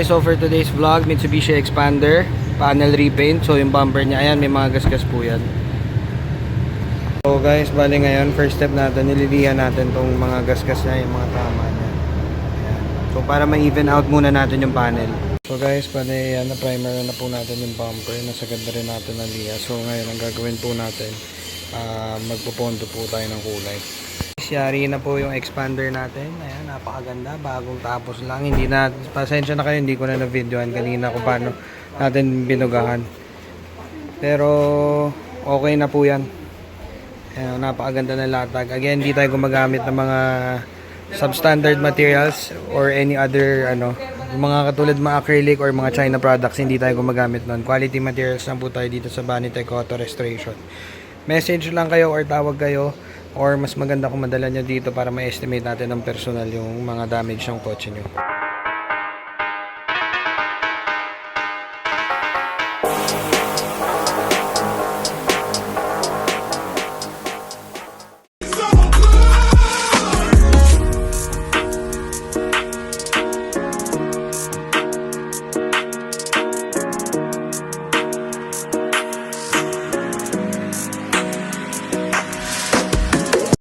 So for today's vlog, Mitsubishi Xpander, panel repaint. So yung bumper niya, ayan, may mga gasgas po yan. So guys, bali ngayon, first step natin, nililihan natin tong mga gasgas niya, yung mga tama niya. Ayan. So para ma-even out muna natin yung panel. So guys, bali yan, na-primer na po natin yung bumper. Nasagad na rin natin ang liha. So ngayon, ang gagawin po natin, magpupondo po tayo ng kulay. Yari na po yung expander natin. Ayan, napakaganda, bagong tapos lang. Hindi na, pasensya na kayo, hindi ko na na-videohan kanina kung paano natin binugahan. Pero okay na po yan. Ayan, napakaganda ng latag. Again, hindi tayo gumagamit ng mga substandard materials or any other mga katulad mga acrylic or mga China products. Hindi tayo gumagamit nun. Quality materials lang po tayo dito sa Vanitec Auto Restoration. Message lang kayo or tawag kayo, or mas maganda kung madala nyo dito para ma-estimate natin ng personal yung mga damage ng kotse nyo.